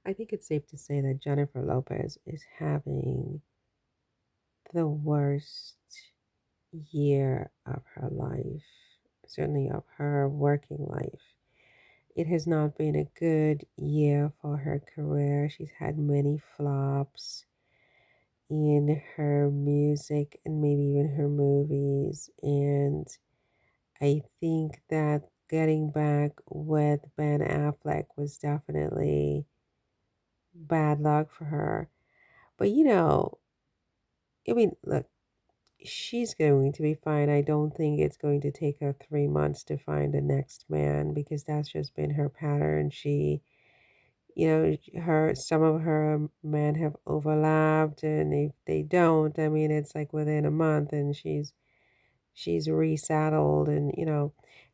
I think it's safe to say that Jennifer Lopez is having the worst year of her life, certainly of her working life. It has not been a good year for her career. She's had many flops in her music and maybe even her movies. And I think that getting back with Ben Affleck was definitely bad luck for her. But I mean, look, she's going to be fine. I don't think it's going to take her 3 months to find the next man because that's just been her pattern. Her some of her men have overlapped, and if they don't, I mean, it's like within a month, and she's resaddled, and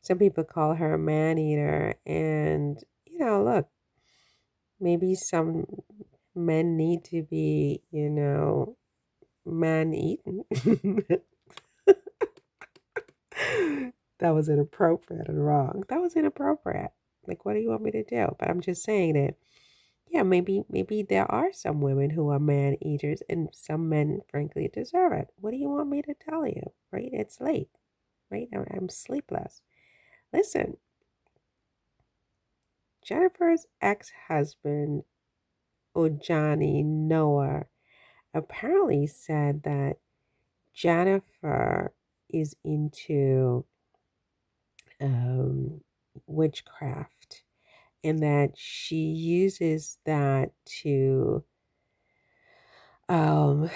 some people call her a man eater, and look, maybe some men need to be, man eaten. That was inappropriate and wrong. That was inappropriate. Like, what do you want me to do? But I'm just saying that, yeah, maybe there are some women who are man eaters, and some men, frankly, deserve it. What do you want me to tell you? Right? It's late. Right? I'm sleepless. Listen, Jennifer's ex-husband, Ojani Noah, apparently said that Jennifer is into um, witchcraft, and that she uses that um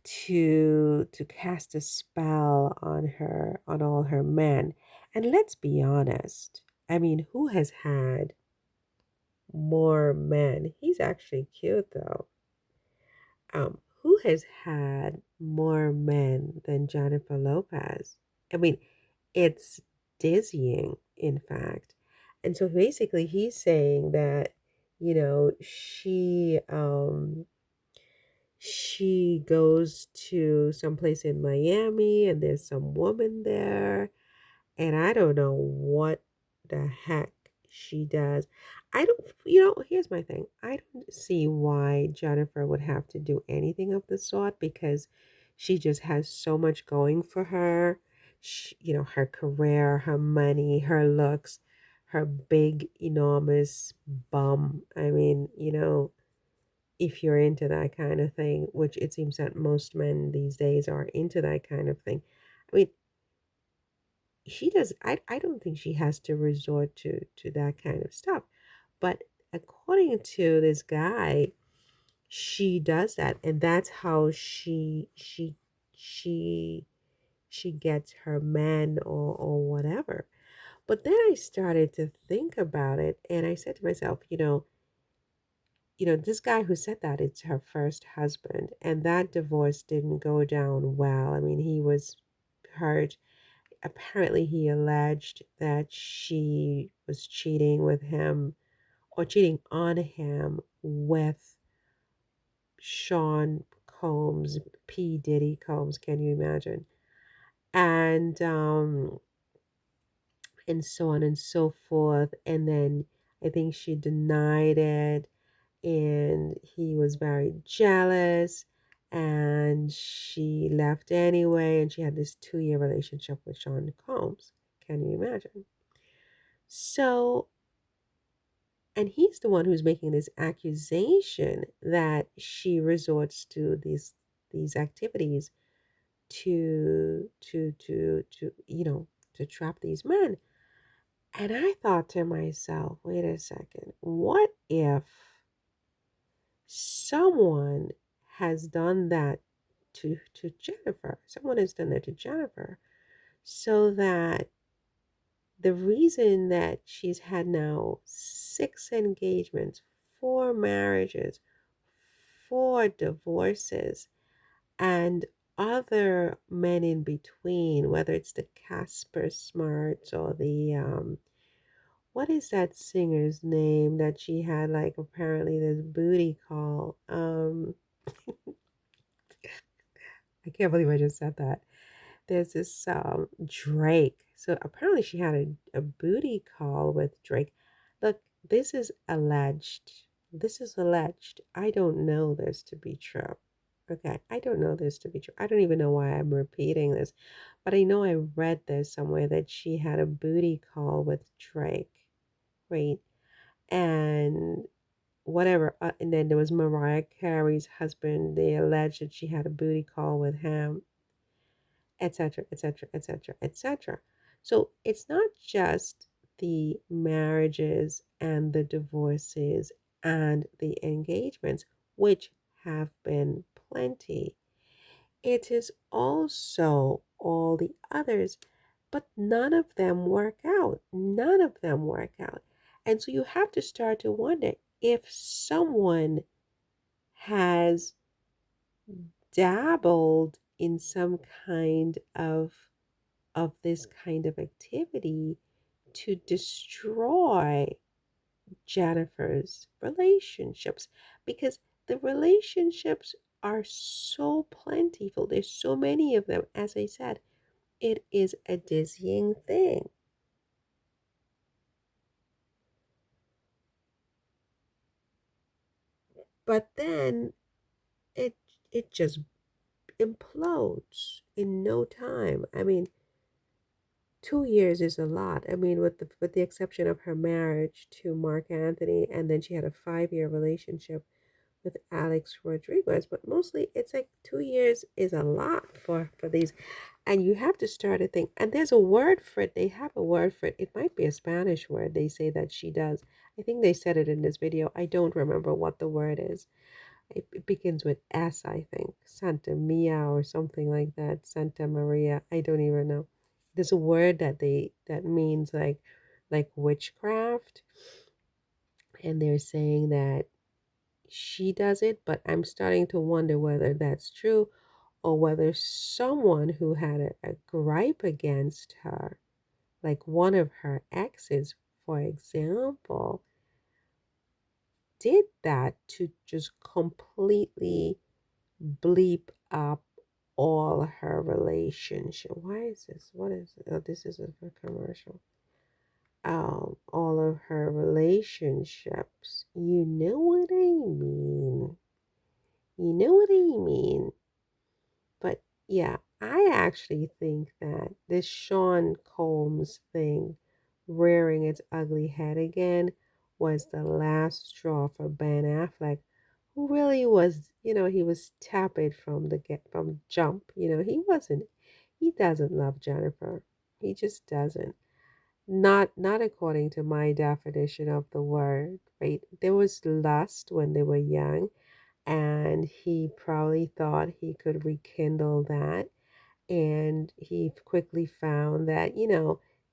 to cast a spell on all her men. And let's be honest, I mean, who has had more men? He's actually cute though. Who has had more men than Jennifer Lopez? I mean, it's dizzying, in fact. And so basically, he's saying that, you know, she goes to some place in Miami, and there's some woman there, and I don't know what the heck she does. I don't, here's my thing. I don't see why Jennifer would have to do anything of the sort because she just has so much going for her. Her career, her money, her looks, her big, enormous bum. I mean, if you're into that kind of thing, which it seems that most men these days are into that kind of thing. I mean, I don't think she has to resort to that kind of stuff. But according to this guy, she does that, and that's how she she gets her men or whatever. But then I started to think about it, and I said to myself, this guy who said that, it's her first husband, and that divorce didn't go down well. I mean, he was hurt. Apparently, he alleged that she was cheating with him or cheating on him with Sean Combs, P. Diddy Combs. Can you imagine? And and so on and so forth. And then I think she denied it, and he was very jealous, and she left anyway, and she had this 2-year relationship with Sean Combs. Can you imagine? So, and he's the one who's making this accusation that she resorts to these activities to trap these men. And I thought to myself, wait a second, what if someone has done that to Jennifer? Someone has done that to Jennifer, so that the reason that she's had now 6 engagements, 4 marriages, 4 divorces, and other men in between, whether it's the Casper Smarts or the what is that singer's name that she had, like, apparently this booty call? I can't believe I just said that. There's this Drake. So apparently she had a booty call with Drake. Look, this is alleged. this is alleged. I don't know this to be true. Okay, I don't know this to be true. I don't even know why I'm repeating this, but I know I read this somewhere that she had a booty call with Drake, right? And whatever. And then there was Mariah Carey's husband. They alleged that she had a booty call with him, etc., etc., etc., etc. So it's not just the marriages and the divorces and the engagements, which have been plenty. It is also all the others, but none of them work out. None of them work out. And so you have to start to wonder if someone has dabbled in some kind of this kind of activity to destroy Jennifer's relationships, because the relationships are so plentiful. There's so many of them. As I said, it is a dizzying thing. But then it it just implodes in no time. I mean, 2 years is a lot. I mean, with the exception of her marriage to Mark Anthony, and then she had a 5 year relationship with Alex Rodriguez. But mostly, it's like 2 years is a lot for these, and you have to start to think. And there's a word for it. They have a word for it. It might be a Spanish word. They say that she does. I think they said it in this video. I don't remember what the word is. It begins with S, I think. Santa Mia or something like that. Santa Maria. I don't even know. There's a word that means like witchcraft. And they're saying that she does it, but I'm starting to wonder whether that's true or whether someone who had a gripe against her, like one of her exes, for example, did that to just completely bleep up all her relationship. Why is this? What is it? Oh, this is a commercial. All of her relationships. You know what I mean. You know what I mean. But yeah, I actually think that this Sean Combs thing rearing its ugly head again was the last straw for Ben Affleck, who really was, he was tepid from the get from jump. He doesn't love Jennifer. He just doesn't. Not according to my definition of the word, right? There was lust when they were young, and he probably thought he could rekindle that. And he quickly found that,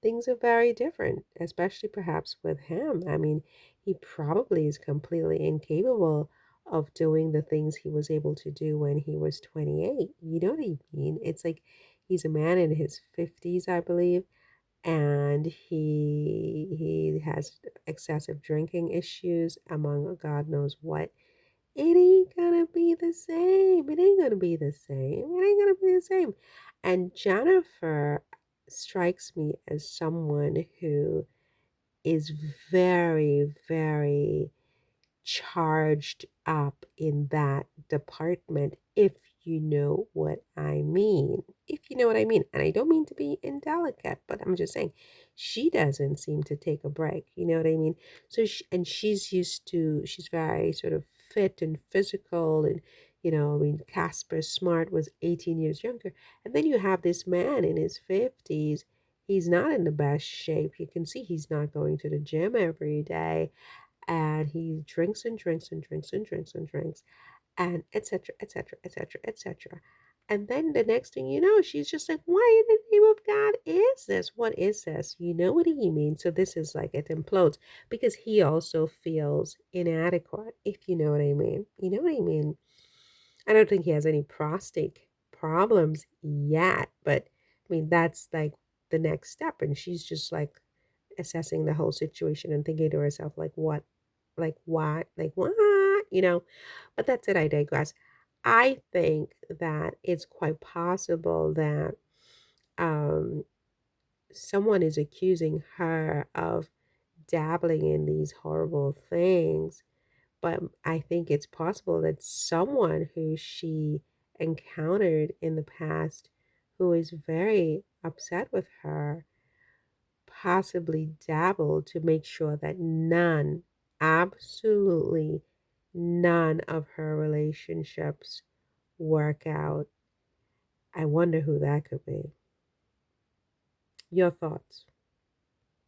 things are very different, especially perhaps with him. I mean, he probably is completely incapable of doing the things he was able to do when he was 28. You know what I mean? It's like he's a man in his 50s, I believe, and he has excessive drinking issues, among God knows what. It ain't gonna be the same. It ain't gonna be the same. It ain't gonna be the same. And Jennifer strikes me as someone who is very, very charged up in that department, if you know what I mean. If you know what I mean. And I don't mean to be indelicate, but I'm just saying she doesn't seem to take a break. You know what I mean? So, she's very sort of fit and physical. And, I mean, Casper Smart was 18 years younger. And then you have this man in his 50s. He's not in the best shape. You can see he's not going to the gym every day, and he drinks and drinks and drinks and drinks and drinks, and etc., etc., etc., etc. And then the next thing you know, she's just like, "Why in the name of God is this? What is this?" You know what he means? So this is like it implodes because he also feels inadequate, if you know what I mean. You know what I mean? I don't think he has any prostate problems yet, but I mean that's like the next step, and she's just like assessing the whole situation and thinking to herself, like, what? Like, what? Like, what? But that's it. I digress. I think that it's quite possible that um, someone is accusing her of dabbling in these horrible things But I think it's possible that someone who she encountered in the past who is very upset with her possibly dabbled to make sure that none, absolutely none of her relationships work out. I wonder who that could be. Your thoughts?